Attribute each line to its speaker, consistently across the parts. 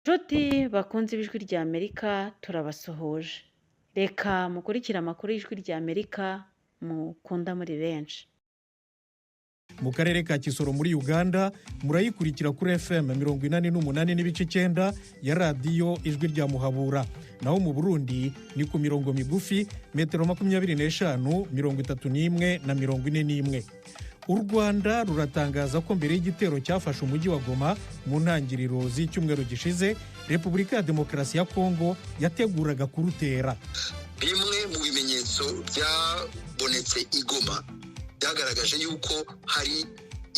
Speaker 1: Nshuti bakunze ijwi ry'Amerika turabasuhuje. Reka mukurikire amakuru y'ijwi ry'Amerika mukunda muri benshi.
Speaker 2: Mu karere ka Kisoro muri Uganda murayikurikira kuri FM 88 n'ibice 9 ya radiyo ijwi rya Muhabura. Naho mu Burundi ni ku mirongo migufi metero 25, 31 na 41. U Rwanda ruratangaza ko mbere y'igitero cyafashe umujyi wa Goma mu ntangiriro z'icyumweru gishize, Repubulika ya Demokarasi ya Kongo yateguraga kurutera.
Speaker 3: Bimwe mu bimenyetso byabonetse i Goma byagaragaje yuko hari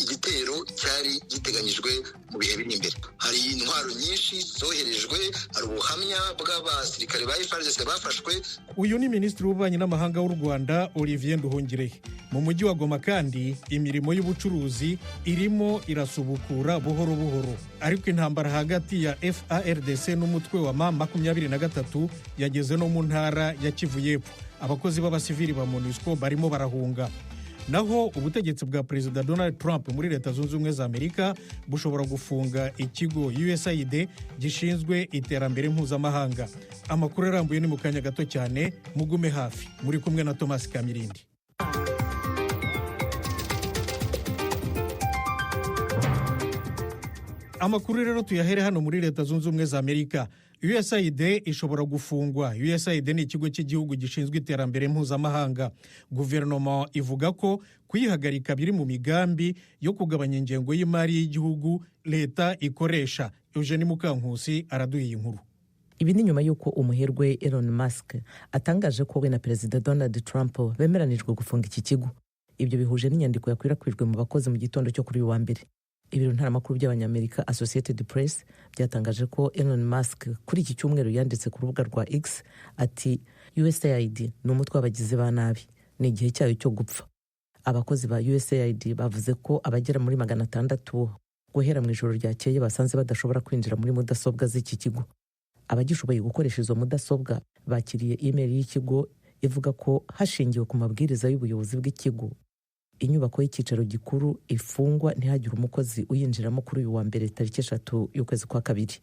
Speaker 3: igitero cyari giteganyijwe mu bihe biri imbere. Hari intwaro nyinshi zoherejwe, hari ubuhamya bw'abasirikare ba FARDC bafashwe.
Speaker 2: Uyu ni Minisitiri w'Ububanyi n'Amahanga w'u Rwanda Olivier Nduhungirehe. Mu mujyi wa Goma kandi imirimo y'ubucuruzi irimo irasubukura buhoro buhoro, ariko intambara hagati ya FARDC n'umutwe wa M23 yageze no mu ntara ya Kivu y'Epfo. Abakozi b'abasivili ba MONUSCO barimo barahunga. Naho ubutegetsi bwa Perezida Donald Trump muri Leta Zunze Ubumwe za Amerika bushobora gufunga ikigo USAID gishinzwe iterambere mpuzamahanga. Amakuru arambuye ni mu kanya gato cyane, mugume hafi. Muri kumwe na Thomas Kamirindi. Amakuru rero tuyahere hano muri Leta Zunze Ubumwe za Amerika. USAID ishobora gufungwa. USAID ni ikigo cy'igihugu gishinzwe iterambere mpuzamahanga. Guverinoma ivuga ko kuyihagarika biri mu migambi yo kugabanya ingengo y'imari y'igihugu leta ikoresha. Eugenie Mukankusi araduha iyi nkuru.
Speaker 4: Ibi ni nyuma y'uko umuherwe Elon Musk atangaje ko we na Perezida Donald Trump bemeranijwe gufunga iki kigo. Ibyo bihuje n'inyandiko yakwirakwijwe mu bakozi mu gitondo cyo kuri uyu wa mbere. Ibiro ntaramakuru by'abanyamerika Associated Press byatangaje ko Elon Musk kuri iki cyumweru yanditse ku rubuga rwa X ati USAID ni umutwe w'abagizi ba nabi, ni igihe cyayo cyo gupfa. Abakozi ba USAID bavuze ko abagera muri 600 guhera mu ijoro ryakeye basanze badashobora kwinjira muri mudasobwa z'iki kigo. Abagishoboye gukoresha izo mudasobwa bakiriye email y'ikigo ivuga ko hashingiwe ku mabwiriza y'ubuyobozi bw'ikigo inyubako y'icyicaro gikuru ifungwa ntihagire umukozi uyinjiramo kuri uyu wa mbere tariki 3 y'ukwezi kwa kabiri.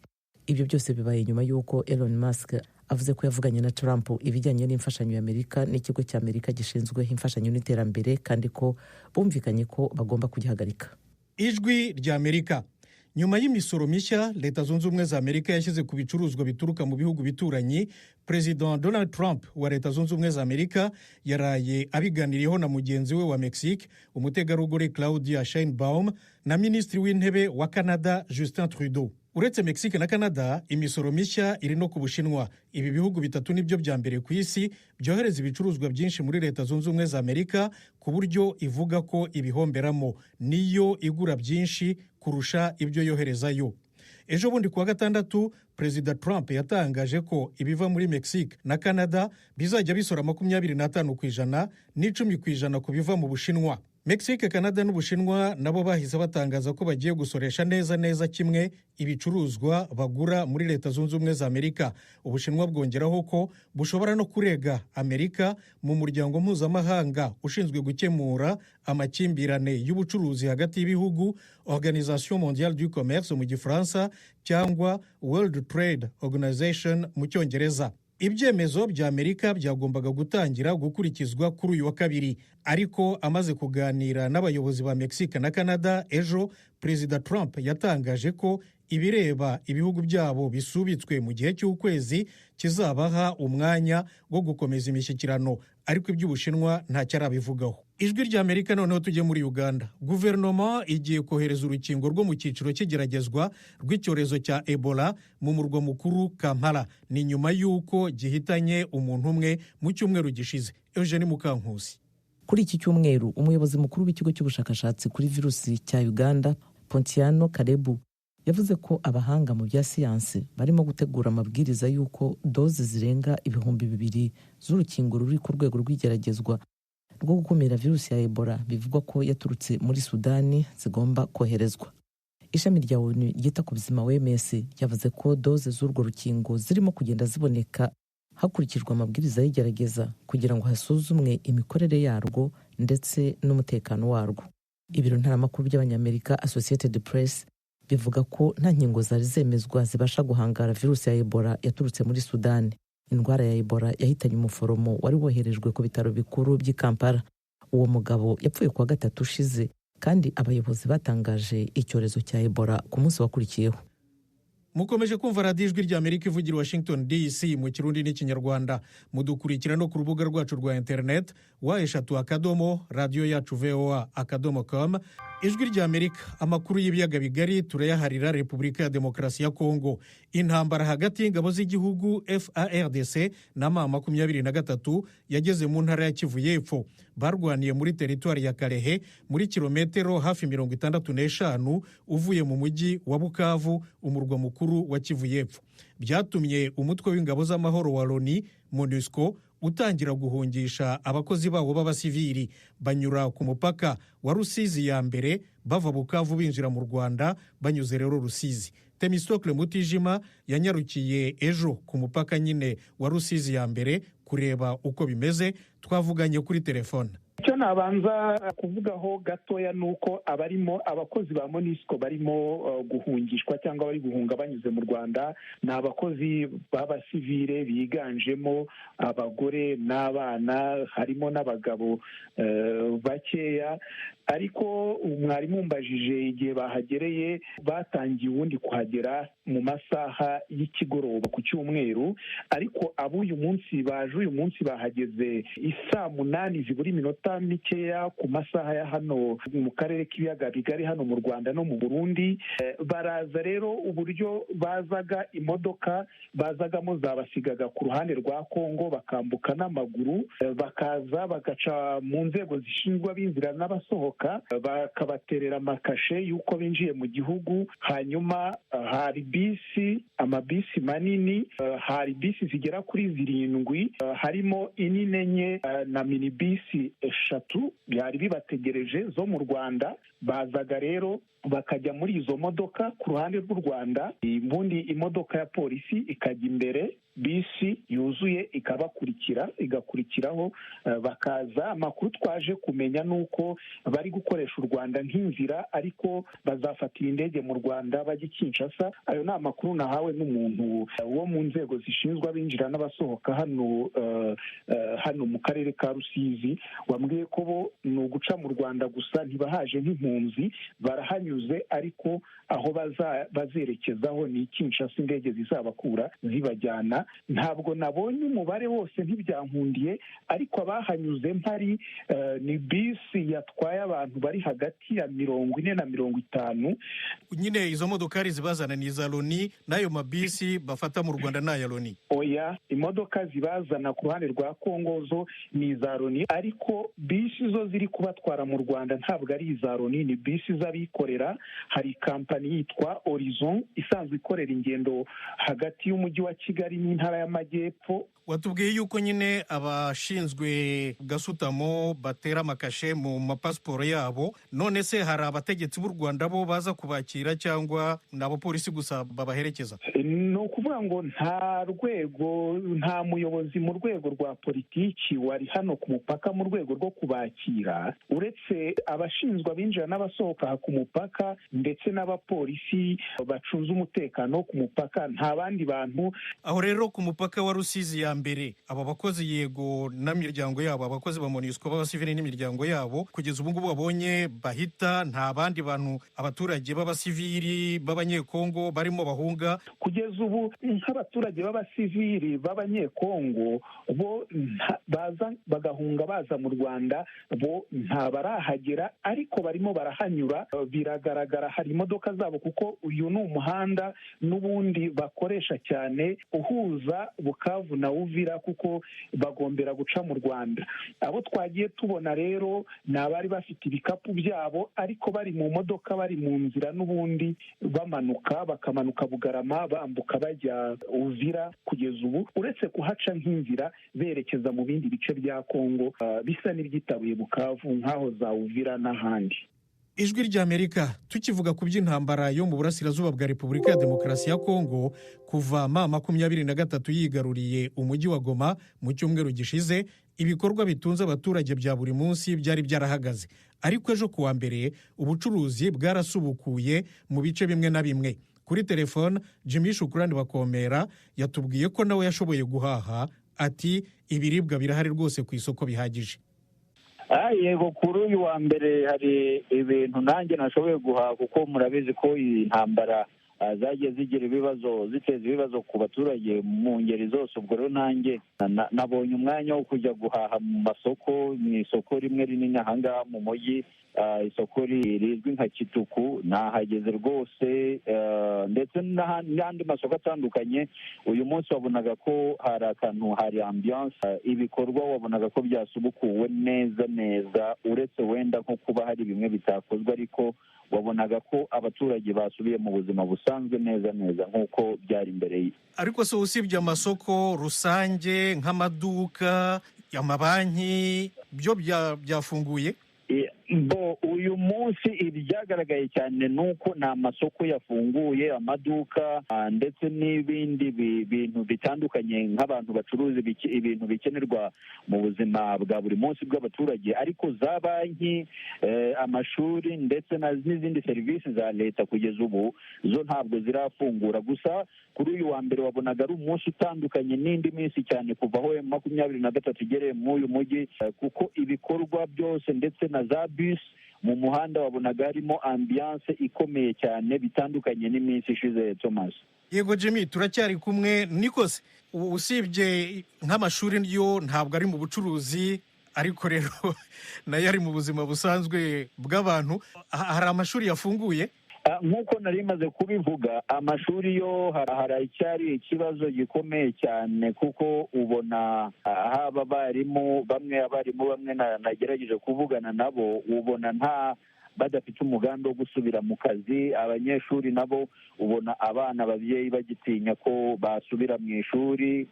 Speaker 4: Ibyo byose bibaye nyuma y'uko Elon Musk avuze ko yavuganye na Trump ibijyanye n'imfashanyo y'Amerika n'ikigo cy'Amerika gishinzwe imfashanyo n'iterambere kandi ko bumvikanye ko bagomba kugihagarika.
Speaker 2: Ijwi ry'Amerika. Nyuma y'imisoro mishya Leta Zunze Ubumwe za Amerika yashyize ku bicuruzwa bituruka mu bihugu bituranyi, President Donald Trump wa Leta Zunze Ubumwe za Amerika yaraye abiganiriyeho na mugenzi we wa Mexique, umutegarugori Claudia Sheinbaum, na Minisitiri w'Intebe wa Canada Justin Trudeau. Uretse Mexique na Canada, imisoro mishya iri no ku Bushinwa. Ibi bihugu bitatu nibyo bya mbere ku isi byohereza ibicuruzwa byinshi muri Leta Zunze Ubumwe za Amerika, ku buryo ivuga ko ibihomberamo, niyo igura byinshi kurusha ibyo yoherezayo. Ejo bundi kuwa gatandatu, Perezida Trump yatangaje ko ibiva muri Mexique na Canada bizajya bisora 25% n'10% ku biva mu Bushinwa. Mexique, Canada n'Ubushinwa nabo bahise batangaza ko bagiye gusoresha neza kimwe ibicuruzwa bagura muri Leta Zunze Ubumwe za Amerika. Ubushinwa bwongeraho ko bushobora no kurega Amerika mu muryango mpuzamahanga ushinzwe gukemura amakimbirane y'ubucuruzi hagati y'ibihugu, Organisation Mondiale du Commerce mu Gifaransa cyangwa World Trade Organization mu Cyongereza. Ibyemezo bya Amerika byagombaga gutangira gukurikizwa kuri uyu wa kabiri, ariko amaze kuganira n'abayobozi ba Mexique na Canada ejo, Perezida Trump yatangaje ko ibireba ibihugu byabo bisubitswe mu gihe cy'ukwezi kizabaha umwanya wo gukomeza imishyikirano, ariko iby'Ubushinwa ntacyo arabivugaho. Ijwi ry'Amerika noneho tujye muri Uganda. Guverinoma igiye kohereza urukingo rwo mu cyiciro cy'igeragezwa rw'icyorezo cya Ebola mu murwa mukuru Kampala. Ni nyuma y'uko gihitanye umuntu umwe mu cyumweru gishize. Eugenie Mukankusi.
Speaker 4: Kuri iki cyumweru umuyobozi mukuru w'ikigo cy'ubushakashatsi kuri virusi cya Uganda, Pontiano Karebu, yavuze ko abahanga mu bya siyansi barimo gutegura amabwiriza y'uko doze zirenga 2,000 z'urukingo ruri ku rwego rw'igeragezwa rwo gukumira virusi ya Ebola bivugwa ko yaturutse muri Sudani zigomba koherezwa. Ishami rya ONU ryita ku buzima OMS yavuze ko doze z'urwo rukingo zirimo kugenda ziboneka hakurikijwe amabwiriza y'igerageza kugira ngo hasuzumwe imikorere yarwo ndetse n'umutekano warwo. Ibiro ntaramakuru by'abanyamerika Associated Press bivuga ko nta nkingo zari zemezwa zibasha guhangara virusi ya Ebola yaturutse muri Sudani. Indwara ya Ebola yahitanye umuforomo wari woherejwe ku bitaro bikuru by'i Kampala. Uwo mugabo yapfuye kuwa gatatu ushize, kandi abayobozi batangaje icyorezo cya Ebola ku munsi wakurikiyeho.
Speaker 2: Mukomeje kumva radiyo ijwi ry'Amerika ivugira Washington DC mu Kirundi n'Ikinyarwanda. Mudukurikira no ku rubuga rwacu rwa internet wa@radiyo-yacu-voa.com. Ijwi ry'Amerika, amakuru y'ibiyaga bigari turayaharira Repubulika ya Demokarasi ya Kongo. Intambara hagati y'ingabo z'igihugu FARDC na M23 yageze mu ntara ya Kivu y'Epfo. Barwaniye muri teritwari ya Kalehe muri kilometero hafi 65 uvuye mu mujyi wa Bukavu, umurwa mukuru wa Kivu y'Epfo. Byatumye umutwe w'ingabo z'amahoro wa Loni MONUSCO utangira guhungisha abakozi bawo b'abasivili. Banyura ku mupaka wa Rusizi ya mbere bava Bukavu binjira mu Rwanda banyuze rero Rusizi. Temistokle Mutijima yanyarukiye ejo ku mupaka nyine wa Rusizi ya mbere kureba uko bimeze. Twavuganye kuri telefone.
Speaker 5: Icyo nabanza kuvugaho gatoya nuko abakozi ba MONUSCO barimo guhungishwa cyangwa bari guhunga banyuze mu Rwanda ni abakozi b'abasivile biganjemo abagore n'abana, harimo n'abagabo bakeya. Ariko mwari mumbajije igihe bahagereye, batangiye ubundi kuhagera mu masaha y'ikigoroba ku cyumweru, ariko ab'uyu munsi baje uyu munsi bahageze isaa 8 zibura iminota mikeya ku masaha ya hano mu karere k'ibiyaga bigari hano mu Rwanda no mu Burundi. Baraza rero, uburyo bazaga imodoka bazagamo zabasigaga ku ruhande rwa Kongo, bakambuka n'amaguru, bakaza bagaca mu nzego zishinzwe abinjira n'abasohoka, bakabaterera amakashe y'uko binjiye mu gihugu. Hanyuma hari amabisi manini, hari bisi zigera kuri 7, harimo inini enye na minibisi 3 byari bibategereje zo mu Rwanda. Bazaga rero bakajya muri izo modoka ku ruhande rw'u Rwanda, ubundi imodoka ya polisi ikajya imbere, bisi yuzuye igakurikiraho, bakaza. Amakuru twaje kumenya nuko bari gukoresha u Rwanda nk'inzira, ariko bazafatira indege mu Rwanda bajya Kinshasa. Ayo ni amakuru nahawe n'umuntu wo mu nzego zishinzwe abinjira n'abasohoka hano mu karere ka Rusizi, wambwiye ko bo ni uguca mu Rwanda gusa, ntibahaje nk'impunzi, barahanyuze, ariko aho bazerekezaho ni Kinshasa, indege zizabakura zibajyana. Ntabwo nabonye umubare wose, ntibyankundiye, ariko abahanyuze mpari ni bisi yatwaye abantu bari hagati ya 40 na 50.
Speaker 2: Nyine izo modokari zibazana ni za Loni, nayo mabisi bafata mu Rwanda na ya Loni?
Speaker 5: Oya, imodoka zibazana ku ruhande rwa Kongo zo ni za Loni, ariko bisi zo ziri kubatwara mu Rwanda ntabwo ari za Loni, ni bisi z'abikorera. Hari kampani yitwa Horizon isanzwe ikorera ingendo hagati y'umujyi wa Kigali n'intara y'Amajyepfo.
Speaker 2: Watubwiye yuko nyine abashinzwe gasutamo batera amakashe mu mapasiporo yabo. None se hari abategetsi b'u Rwanda bo baza kubakira, cyangwa ni abapolisi gusa babaherekeza?
Speaker 5: Ni ukuvuga ngo nta muyobozi mu rwego rwa politiki wari hano ku mupaka mu rwego rwo kubakira, uretse abashinzwe abinjira n'abasohoka ku mupaka ndetse n'abapolisi bacunze umutekano ku mupaka. Nta bandi bantu
Speaker 2: aho rero ku mupaka wa Rusizi ya mbere. Aba bakozi yego n'imiryango yabo, abakozi ba MONUSCO b'abasivili n'imiryango yabo, kugeza ubu ngubu babonye bahita, nta bandi bantu abaturage b'abasivili b'abanyekongo barimo bahunga?
Speaker 5: Kugeza ubu nk'abaturage b'abasivili b'abanyekongo bo bagahunga baza mu Rwanda, bo nta barahagera, ariko barimo barahanyura. Biragaragara hari imodoka zabo, kuko uyu ni umuhanda n'ubundi bakoresha cyane uhuza Bukavu na Uvira, kuko bagombera guca mu Rwanda. Abo twagiye tubona rero ni abari bafite ibikapu byabo, ariko bari mu modoka, bari mu nzira n'ubundi bakamanuka Bugarama bambuka bajya Uvira. Kugeza ubu uretse kuhaca nk'inzira berekeza mu bindi bice bya Kongo bisa n'ibyitabuye Bukavu nk'aho za Uvira n'ahandi.
Speaker 2: Ijwi ry'Amerika, tukivuga ku by'intambara yo mu burasirazuba bwa Repubulika ya Demokarasi ya Kongo, kuva M23 yigaruriye umujyi wa Goma mu cyumweru gishize, ibikorwa bitunze abaturage bya buri munsi byari byarahagaze. ariko ejo kuwa mbere ubucuruzi bwarasubukuye mu bice bimwe na bimwe. Kuri telefone Jimmy Shukrani Bakomera yatubwiye ko nawe yashoboye guhaha, ati ibiribwa birahari rwose ku isoko bihagije.
Speaker 6: Yego, kuri uyu wa mbere hari ibintu nanjye nashoboye guhaha, kuko murabizi ko iyi ntambara zagiye zigira ibibazo, ziteza ibibazo ku baturage mu ngeri zose. Ubwo rero nanjye nabonye umwanya wo kujya guhaha mu masoko, mu isoko rimwe rinini ahangaha mu mujyi, isoko rizwi nka Kituku. Nahageze rwose, ndetse n'andi masoko atandukanye. Uyu munsi wabonaga ko hari akantu, hari ambiance, ibikorwa wabonaga ko byasubukuwe neza neza, uretse wenda nko kuba hari bimwe bitakozwe, ariko wabonaga ko abaturage basubiye mu buzima busanzwe neza neza nk'uko byari imbere ye.
Speaker 2: Ariko se usibye amasoko rusange nk'amaduka, amabanki, byo byafunguye?
Speaker 6: Uyu munsi ibyagaragaye cyane ni uko ni amasoko yafunguye, amaduka ndetse n'ibindi bintu bitandukanye nk'abantu bacuruza ibintu bikenerwa mu buzima bwa buri munsi bw'abaturage. Ariko za banki, amashuri ndetse n'izindi serivisi za leta kugeza ubu zo ntabwo zirafungura. Gusa kuri uyu wa mbere wabonaga ari umunsi utandukanye n'indi minsi cyane kuva aho 23 igereye muri uyu mujyi, kuko ibikorwa byose ndetse na za bus mu muhanda wabonaga harimo ambiance ikomeye cyane, bitandukanye n'iminsi ishize. Thomas.
Speaker 2: Yego Jimmy, turacyari kumwe. Nikose, usibye nk'amashuri yo ntabwo ari mu bucuruzi, ariko rero nayo ari mu buzima busanzwe bw'abantu. Hari amashuri yafunguye?
Speaker 6: Nk'uko nari maze kubivuga, amashuri yo haracyari ikibazo gikomeye cyane, kuko ubona haba abarimu bamwe nagerageje kuvugana nabo, ubona badafite umugambi wo gusubira mu kazi. Abanyeshuri nabo ubona abana, ababyeyi bagitinya ko basubira mu ishuri,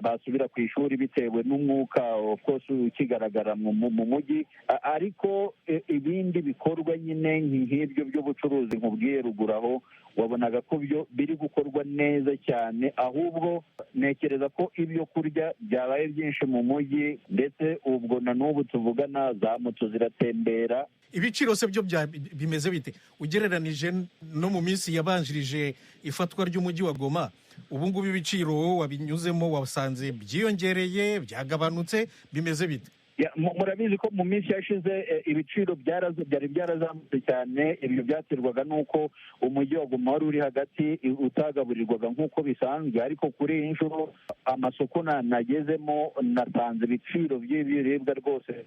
Speaker 6: basubira ku ishuri bitewe n'umwuka of course ukigaragara mu mujyi. Ariko ibindi bikorwa nyine nk'ibyo by'ubucuruzi nkubwiye ruguru aho, wabonaga ko byo biri gukorwa neza cyane. Ahubwo ntekereza ko ibyo kurya byabaye byinshi mu mujyi, ndetse ubwo na n'ubu tuvugana za moto ziratembera.
Speaker 2: Ibiciro se byo bimeze bite ugereranije no mu minsi yabanjirije ifatwa ry'umujyi wa Goma? Ubu ngubu ibiciro wabinyuzemo wasanze byiyongereye, byagabanutse, bimeze bite?
Speaker 6: Murabizi ko mu minsi yashize ibiciro byari byarazamutse cyane. Ibyo byaterwaga n'uko umujyi wa Goma wari uri hagati, utagaburirwaga nk'uko bisanzwe. Ariko kuri iyi nshuro amasoko nagezemo, nasanze ibiciro by'ibiribwa rwose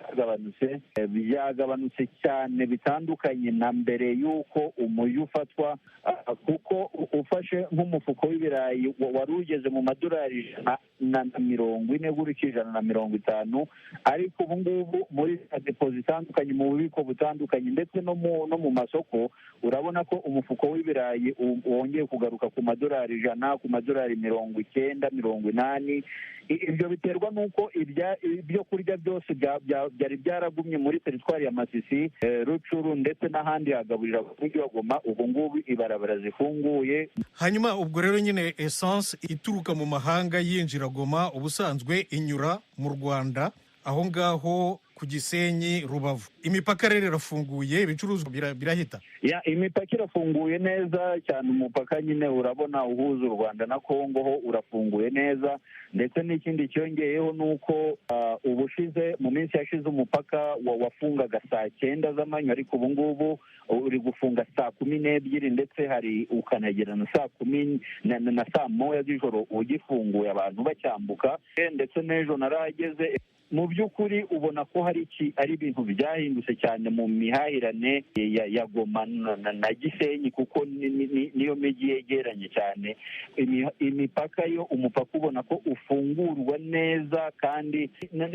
Speaker 6: byagabanutse cyane, bitandukanye na mbere y'uko umujyi ufatwa. Kuko ufashe nk'umufuko w'ibirayi wari ugeze mu madolari 140 gurikije 150, ariko ubu ngubu muri depo zitandukanye, mu bubiko butandukanye ndetse no mu masoko, urabona ko umufuko w'ibirayi wongeye kugaruka ku madolari 100, ku madolari 90, 80. Ibyo biterwa n'uko ibyo kurya byose byari byaragumye muri teritwari ya Masisi, Rucuru ndetse n'ahandi hagaburira umujyi wa Goma. Ubu ngubu ibarabara zifunguye.
Speaker 2: Hanyuma ubwo rero nyine essence ituruka mu mahanga yinjira Goma ubusanzwe inyura mu Rwanda, aho ngaho ku Gisenyi, Rubavu. Imipaka rero irafunguye, ibicuruzwa birahita?
Speaker 6: Imipaka irafunguye neza cyane. Umupaka nyine urabona uhuza u Rwanda na Kongo ho urafunguye neza, ndetse n'ikindi cyongeyeho ni uko ubushize mu minsi yashize umupaka wafungaga saa 9 z'amanywa, ariko ubu ngubu uri gufunga saa 12, ndetse hari ukanagera na saa 10 na saa 1 z'ijoro ugifunguye, abantu bacyambuka. Ndetse n'ejo narahageze, mu by'ukuri ubona ko ari ibintu byahindutse cyane mu mihahirane ya Goma na Gisenyi, kuko niyo mijyi yegeranye cyane. Imipaka yo, umupaka ubona ko ufungurwa neza, kandi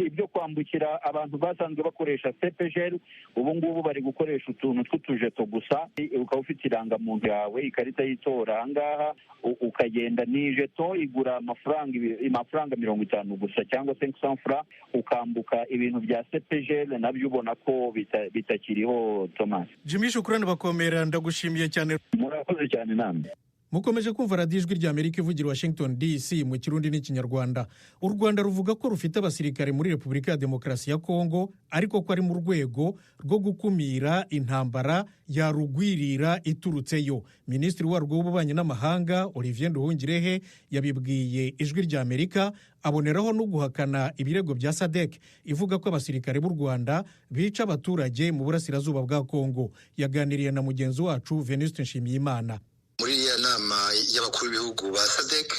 Speaker 6: ibyo kwambukira abantu basanzwe bakoresha CPGL, ubu ngubu bari gukoresha utuntu tw'utujeto gusa. Ukaba ufite irangamuntu yawe, ikarita y'itora, ahangaha ukagenda n'ijeto igura amafaranga 50 gusa, cyangwa 500 francs, ukambuka. Ibintu bya CPGL nabyo ubona ko bitakiriho. Thomas.
Speaker 2: Jimmy Shukrani Bakomera, ndagushimiye cyane.
Speaker 6: Murakoze cyane namwe.
Speaker 2: mukomeje kumva radiyo ijwi rya Amerika ivugira Washington DC mu kirundi n'ikinyarwanda. U Rwanda ruvuga ko rufite abasirikare muri Repubulika ya Demokarasi ya Kongo, ariko ko ari mu rwego rwo gukumira intambara yarugwirira iturutseyo. Minisitiri warwo w'ububanyi n'amahanga Olivier Nduhungirehe yabibwiye ijwi rya Amerika, aboneraho no guhakana ibirego bya SADC ivuga ko abasirikare b'u Rwanda bica abaturage mu burasirazuba bwa Kongo. Yaganiriye na mugenzi wacu Venuste Nshimiyimana.
Speaker 3: Muri iriya nama y'abakuru b'ibihugu ba SADC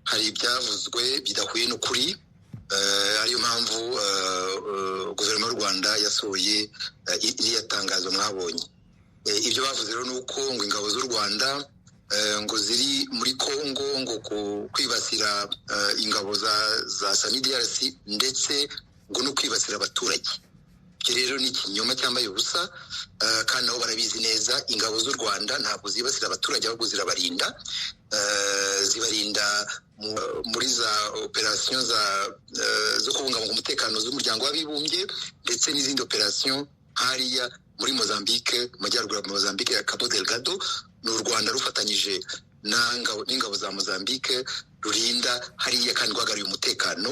Speaker 3: hari ibyavuzwe bidahuye n'ukuri, ariyo mpamvu guverinoma y'u Rwanda yasohoye iriya tangazo mwabonye. Ibyo bavuze rero ni uko ngo ingabo z'u Rwanda ngo ziri muri Kongo ngo kwibasira ingabo za SAMIDRC ndetse ngo no kwibasira abaturage. Rero ni ikinyoma cyambaye ubusa, kandi nabo barabizi neza. Ingabo z'u Rwanda ntabwo zibasira abaturage, ahubwo zirabarinda, zibarinda muri za operasiyo zo kubungabunga umutekano z'umuryango w'abibumbye, ndetse n'izindi operasiyo hariya muri Mozambique, mu majyaruguru ya Mozambique ya Cabo Delgado. Ni u Rwanda rufatanyije n'ingabo za Mozambique rurinda hariya kandi guhagarariye umutekano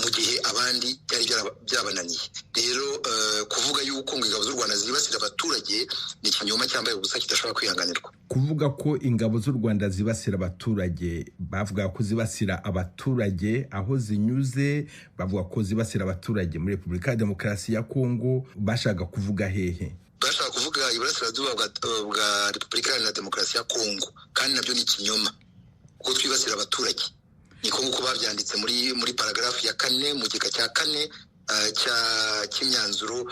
Speaker 3: mu gihe abandi byari byabananiye. Rero kuvuga yuko ngo ingabo z'u Rwanda zibasira abaturage ni ikinyoma cyambaye ubusa kidashobora kwihanganirwa.
Speaker 7: Kuvuga ko ingabo z'u Rwanda zibasira abaturage, bavuga ko zibasira abaturage aho zinyuze, bavuga ko zibasira abaturage muri Repubulika ya Demokarasi ya Kongo. Bashaka kuvuga hehe?
Speaker 3: Bashaka kuvuga iburasirazuba bwa Repubulika ya Demokarasi ya Kongo, kandi nabyo ni ikinyoma kuko twibasira abaturage. Niko nk'uko babyanditse muri paragrafu ya 4 mu gika cya 4 cy'imyanzuro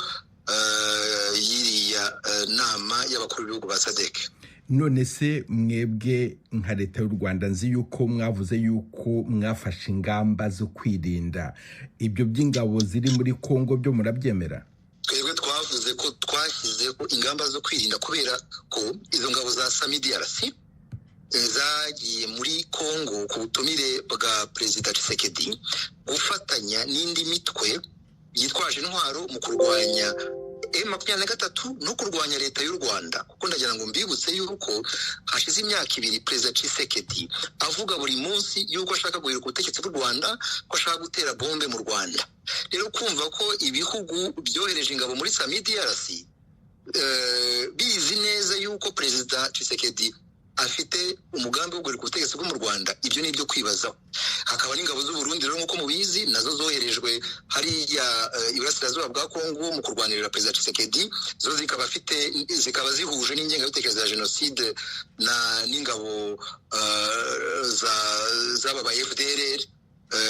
Speaker 3: y'iriya nama y'abakuru b'ibihugu ba SADC.
Speaker 7: None se mwebwe nka leta y'u Rwanda, nzi yuko mwavuze yuko mwafashe ingamba zo kwirinda ibyo by'ingabo ziri muri Kongo, byo murabyemera?
Speaker 3: Twebwe twavuze ko twashyizeho ingamba zo kwirinda kubera ko izo ngabo za SAMIDRC zagiye muri Kongo ku butumire bwa Perezida Tshisekedi gufatanya n'indi mitwe yitwaje intwaro mu kurwanya M23 no kurwanya leta y'u Rwanda. Kuko ndagira ngo mbibutse yuko hashize imyaka 2 Perezida Tshisekedi avuga buri munsi yuko ashaka guhirika ubutegetsi bw'u Rwanda, ko ashaka gutera bombe mu Rwanda. Rero kumva ko ibihugu byohereje ingabo muri SAMIDRC bizi neza yuko Perezida Tshisekedi afite umugambi wo guhirika ubutegetsi bwo mu Rwanda, ibyo ni ibyo kwibazaho. Hakaba n'ingabo z'u Burundi rero nk'uko mubizi, nazo zoherejwe hariya iburasirazuba bwa Kongo mu kurwanirira Perezida Tshisekedi. Zo zikaba zihuje n'ingengabitekerezo ya jenoside n'ingabo z'aba ba FDLR,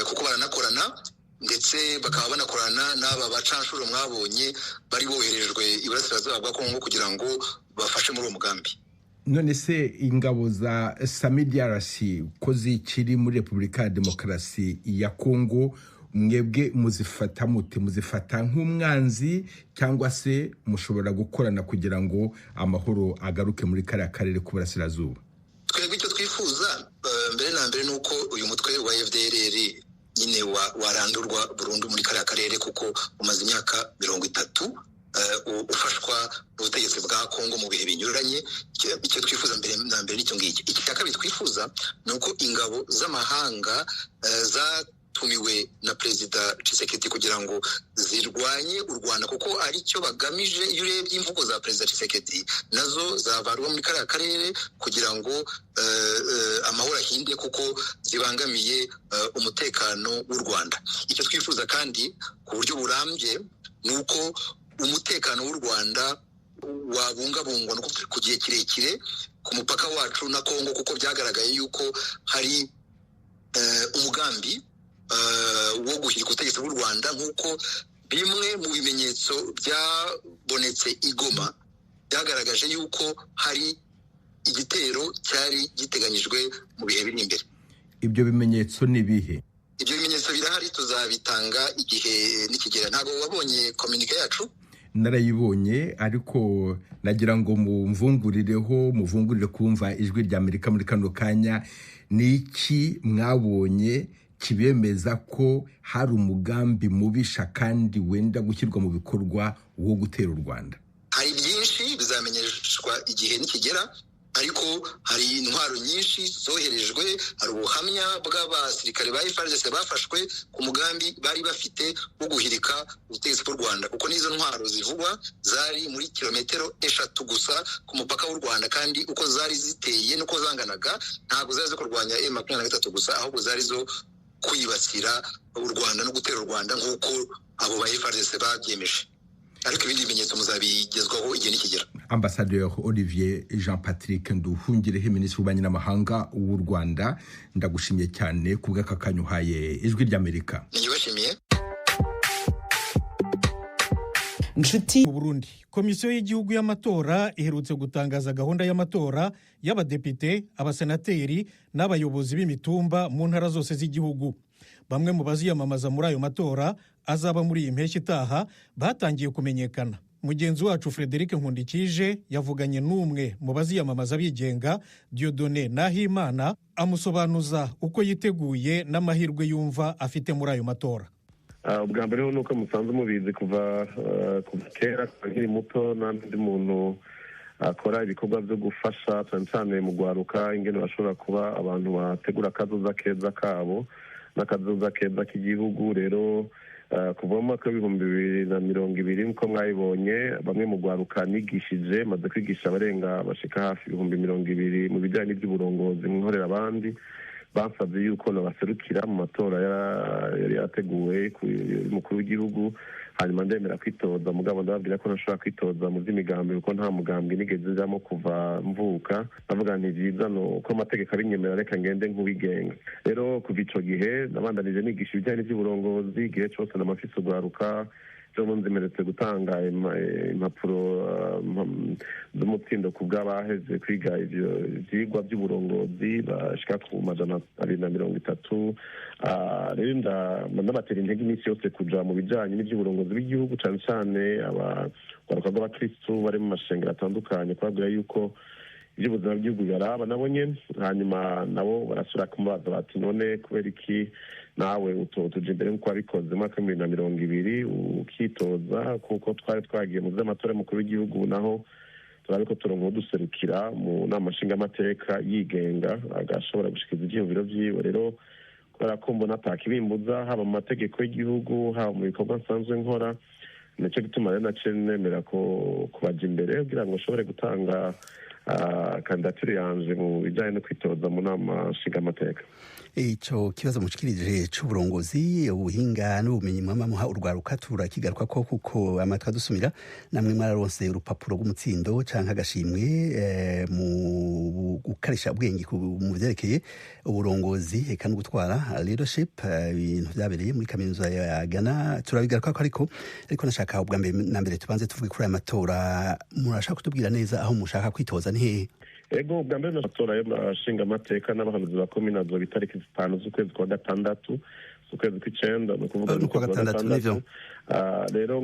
Speaker 3: kuko baranakorana ndetse bakaba banakorana n'aba bacanshuro mwabonye bari boherejwe iburasirazuba bwa Kongo kugira ngo bafashe muri uwo mugambi.
Speaker 7: None se ingabo za SAMIDRC ko zikiri muri Repubulika ya Demokarasi ya Kongo, mwebwe muzifata mute? Muzifata nk'umwanzi cyangwa se mushobora gukorana kugira ngo amahoro agaruke muri kariya karere k'uburasirazuba?
Speaker 3: Twebwe icyo twifuza mbere na mbere nuko uyu mutwe wa FDLR nyine warandurwa burundu muri kariya karere, kuko umaze imyaka 30 ufashwa n'ubutegetsi bwa Kongo mu bihe binyuranye. Icyo twifuza mbere na mbere nicyo ngicyo. Iki cya kabiri twifuza ni uko ingabo z'amahanga zatumiwe na Perezida Tshisekedi kugira ngo zirwanye u Rwanda, kuko ari cyo bagamije. Iyo urebye imvugo za Perezida Tshisekedi, nazo zavarwa muri kariya karere kugira ngo amahoro ahinde, kuko zibangamiye umutekano w'u Rwanda. Icyo twifuza kandi ku buryo burambye ni uko umutekano w'u Rwanda wabungabungwa ku gihe kirekire ku mupaka wacu na Kongo, kuko byagaragaye yuko hari umugambi wo guhirika ubutegetsi bw'u Rwanda, nk'uko bimwe mu bimenyetso byabonetse i Goma byagaragaje yuko hari igitero cyari giteganyijwe mu bihe biri imbere.
Speaker 7: Ibyo bimenyetso ni bihe?
Speaker 3: Ibyo bimenyetso birahari, tuzabitanga igihe nikigera. Ntabwo wabonye communique yacu?
Speaker 7: Narayibonye, ariko nagira ngo muvungurire kumva ijwi rya Amerika muri kano kanya. Ni iki mwabonye kibemeza ko hari umugambi mubisha kandi wenda gushyirwa mu bikorwa wo gutera u Rwanda?
Speaker 3: Hari byinshi bizamenyeshwa igihe nikigera, ariko hari intwaro nyinshi zoherejwe, hari ubuhamya bw'abasirikare ba FARDC bafashwe ku mugambi bari bafite wo guhirika ubutegetsi bw'u Rwanda, kuko n'izo ntwaro zivugwa zari muri kilometero 3 gusa ku mupaka w'u Rwanda, kandi uko zari ziteye nuko zanganaga ntabwo zari zo kurwanya M23 gusa, ahubwo zari zo kwibasira u Rwanda no gutera u Rwanda nk'uko abo ba FARDC babyemeje. Ariko ibindi bimenyetso muzabigezwaho igihe nikigera.
Speaker 7: Ambassadeur Olivier Jean Patrick Nduhungirehe, Minisitiri w'Ububanyi n'Amahanga w'u Rwanda, ndagushimiye cyane ku bw'akakanyu uhaye Ijwi ry'Amerika.
Speaker 3: Niyubashimiye.
Speaker 2: Nshuti mu Burundi, Komisiyo y'Igihugu y'Amatora iherutse gutangaza gahunda y'amatora y'abadepite, abasenateri n'abayobozi b'imitumba mu ntara zose z'igihugu. Bamwe mu baziyamamaza muri ayo matora azaba muri iyi mpeshyi itaha batangiye kumenyekana. Mugenzi wacu Frederic Nkundikije yavuganye n'umwe mu baziyamamaza bigenga, Dieudonné Nahimana, amusobanuza uko yiteguye n'amahirwe yumva afite muri ayo matora.
Speaker 8: Ubwa mbere ni uko musanze mubizi kuva kera nkiri muto, n'andi muntu akora ibikorwa byo gufasha cyane cyane mu gwaruka, ingene bashobora kuba abantu bategura akazoza keza kabo n'akazoza keza k'igihugu. Rero kuva mu mwaka w'2020 nkuko mwayibonye, bamwe mu gwaruka nigishije, maze kwigisha abarenga bashika hafi 20,000 mu bijyanye n'iby'uburongozi mu nkorera abandi, bansabye yuko nabaserukira mu matora yari yateguwe y'umukuru w'igihugu. Hanyuma ndemera kwitoza, mugabo ndababwira ko ntashobora kwitoza mu by'imigambi kuko nta mugambi nigeze njamo kuva mvuka. Ndavuga nti byiza nuko amategeko abinyemerera, reka ngende nk'uwigenga. Rero kuva ico gihe nabandanije nigisha ibijyanye n'iby'uburongozi, igihe cyose namafise ugwaruka. Ejo nzimeretse gutanga impapuro z'umutsindo ku bw'abaheze kwiga ivyo vyigwa by'uburongozi bashika ku 230. Rero ndabatera intege iminsi yose kuja mu bijanye n'ivy'uburongozi bw'igihugu, cane cane abagwaruka b'abakristu bari mu mashengero atandukanye, kubabwira yuko iby'ubuzima bw'igihugu baraba nabo nyene. Hanyuma nabo barasubira kumubaza bati, none kubera iki nawe tuje imbere nk'uko wabikoze mu mwaka w'2020 ukitoza, kuko twari twagiye mu vy'amatora y'umukuru w'igihugu, naho turabe ko turonka uduserukira mu nama nshingamateka yigenga agashobora gushikiza ivyiyumviro vyiwe. Rero kubera ko mbona atakibimbuza, haba mu mategeko y'igihugu, haba mu bikorwa nsanzwe nkora, nico gituma rero naciye nemera ko kubaja imbere kugira ngo nshobore gutanga kandidatire yanje mu bijyanye no kwitoza mu nama nshingamateka.
Speaker 9: Ico kibazo mushikirije c'uburongozi, ubuhinga n'ubumenyi mwamamuha urwaruka turakigaruka ko, kuko amatwa dusumira namwe mwararonse urupapuro rw'umutsindo canke agashimwe mu gukarisha ubwenge mu vyerekeye uburongozi eka no gutwara leadership, ibintu vyabereye muri kaminuza ya Ghana. Turabigaruka ko ariko nashaka ubwa mbere na mbere tubanze tuvuge kuri aya matora. Murashaka kutubwira neza aho mushaka kwitoza ni hehe?
Speaker 8: Ego, ubwa mbere n'amatora y'amashinga amateka n'abahanuzi ba komine azoba itariki 5 z'ukwezi kwa gatandatu, z'ukwezi kw'icenda, ni ukuvuga
Speaker 9: kwa gatandatu.
Speaker 8: Rero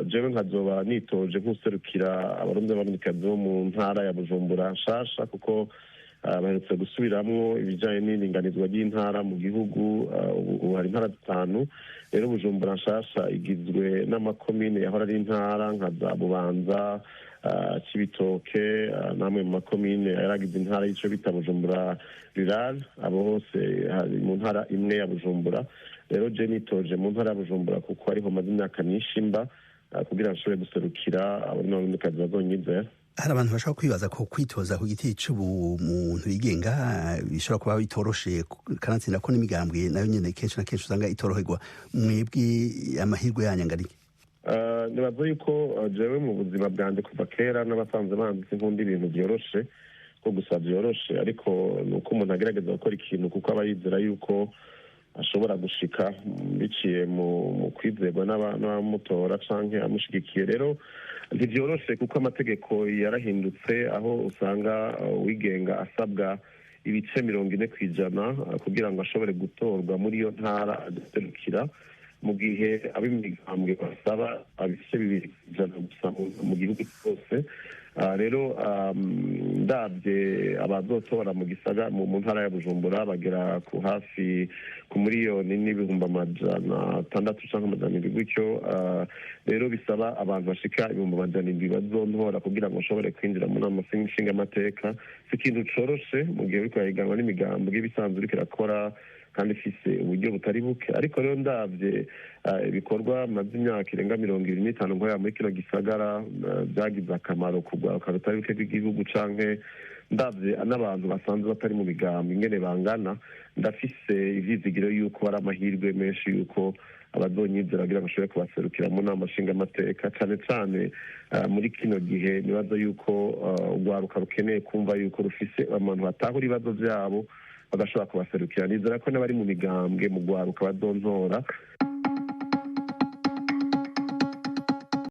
Speaker 8: jewe nkazoba nitoje nk'userukira abarundi b'abarundikazi bo mu ntara ya Bujumbura nshasha, kuko baherutse gusubiramwo ibijanye n'iringanizwa ry'intara mu gihugu. Ubu hari intara 5. Rero Bujumbura nshasha igizwe n'amakomine yahora ari intara nka za Bubanza, Cibitoke, namwe mu makomine yaragize intara y'ico bita Bujumbura rural. Abo hose hari mu ntara imwe ya Bujumbura. Rero je nitoje mu ntara ya Bujumbura kuko ariho maze imyaka myinshi kugira nshobore guserukira abanyamurundikazi bazonyizera.
Speaker 9: Hari abantu bashaka kwibaza ko kwitoza ku giti c'ubumuntu yigenga bishobora kuba bitoroshe, kanatsinda ko n'imigambwe nayo nyene kenshi na kenshi usanga itoroherwa. Mwebwe amahirwe yanyangarike?
Speaker 8: Nibaza yuko jewe mu buzima bwanje kuva kera n'abasanzwe banditse nkunda ibintu byoroshe, ko gusa byoroshe, ariko nuko umuntu agerageza gukora ikintu kuko aba yizera yuko ashobora gushika biciye mu kwizerwa n'abamutora canke amushigikiye. Rero ntibyoroshe kuko amategeko yarahindutse, aho usanga wigenga asabwa ibice 40% kugira ngo ashobore gutorwa muri iyo ntara aserukira, mu gihe ab'imigambwe basaba ibice 2% gusa mu gihugu cyose. rero ndabye abazotora mu gisaga mu ntara ya Bujumbura bagera ku hafi ku miliyoni n'ibihumbi 600 cyangwa 700 gutyo. Rero bisaba abantu bashika 700 bazontora kugira ngo bashobore kwinjira mu nama nshingamateka. Si ikintu coroshe mu gihe uriko yahiganwa n'imigambi y'ibisanzwe uriko irakora kandi ifise uburyo butari buke, ariko rero ndabye ibikorwa maze imyaka irenga 25 nkoya muri kino gisagara byagize akamaro kugwaruka rutari buke bw'igihugu canke ndabye n'abantu basanzwe batari mu migambi ingene bangana, ndafise ivyizigiro yuko ari amahirwe menshi yuko abazonyizera kugira ngo bashobore kubaserukira mu nama nshingamateka, cane cane muri kino gihe nibaza yuko urwaruka rukeneye kumva yuko rufise abantu batahura ibibazo vyabo bagashobora kubaserukira. Nizera ko n'abari mu migambwe mu rwaruka bazontora